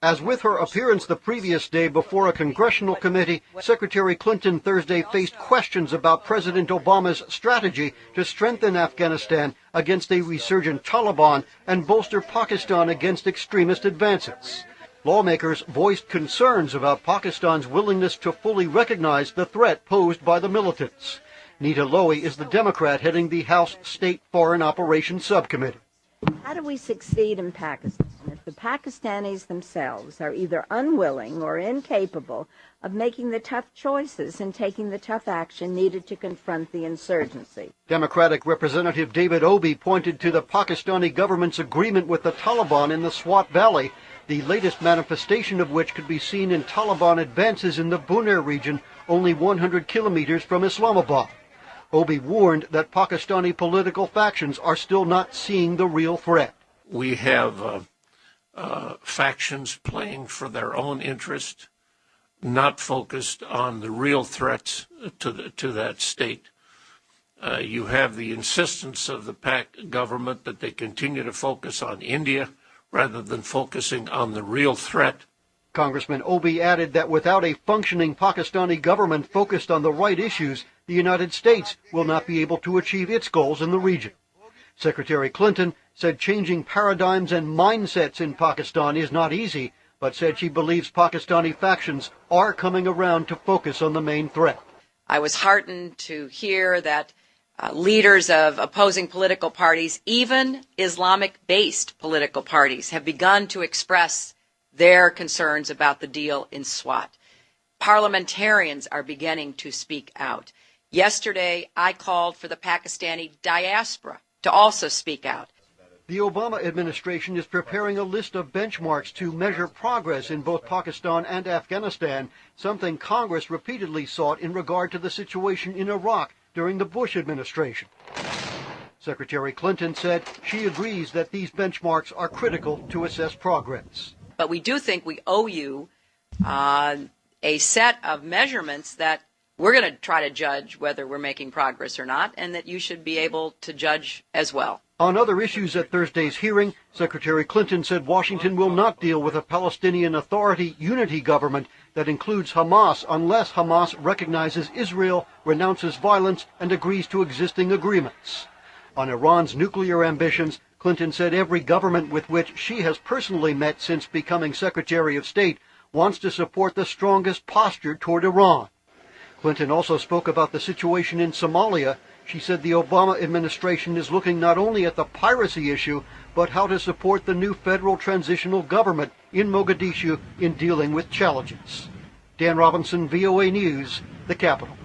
As with her appearance the previous day before a congressional committee, Secretary Clinton Thursday faced questions about President Obama's strategy to strengthen Afghanistan against a resurgent Taliban and bolster Pakistan against extremist advances. Lawmakers voiced concerns about Pakistan's willingness to fully recognize the threat posed by the militants. Nita Lowy is the Democrat heading the House State Foreign Operations Subcommittee. How do we succeed in Pakistan if the Pakistanis themselves are either unwilling or incapable of making the tough choices and taking the tough action needed to confront the insurgency? Democratic Representative David Obi pointed to the Pakistani government's agreement with the Taliban in the Swat Valley, the latest manifestation of which could be seen in Taliban advances in the Buner region, only 100 kilometers from Islamabad. Obi warned that Pakistani political factions are still not seeing the real threat. We have factions playing for their own interest, not focused on the real threats to that state. You have the insistence of the Pak government that they continue to focus on India rather than focusing on the real threat. Congressman Obi added that without a functioning Pakistani government focused on the right issues, the United States will not be able to achieve its goals in the region. Secretary Clinton said changing paradigms and mindsets in Pakistan is not easy, but said she believes Pakistani factions are coming around to focus on the main threat. I was heartened to hear that leaders of opposing political parties, even Islamic-based political parties, have begun to express their concerns about the deal in Swat. Parliamentarians are beginning to speak out. Yesterday, I called for the Pakistani diaspora to also speak out. The Obama administration is preparing a list of benchmarks to measure progress in both Pakistan and Afghanistan, something Congress repeatedly sought in regard to the situation in Iraq during the Bush administration. Secretary Clinton said she agrees that these benchmarks are critical to assess progress. But we do think we owe you a set of measurements that we're going to try to judge whether we're making progress or not, and that you should be able to judge as well. On other issues at Thursday's hearing, Secretary Clinton said Washington will not deal with a Palestinian Authority unity government that includes Hamas unless Hamas recognizes Israel, renounces violence, and agrees to existing agreements. On Iran's nuclear ambitions, Clinton said every government with which she has personally met since becoming Secretary of State wants to support the strongest posture toward Iran. Clinton also spoke about the situation in Somalia. She said the Obama administration is looking not only at the piracy issue, but how to support the new federal transitional government in Mogadishu in dealing with challenges. Dan Robinson, VOA News, the Capitol.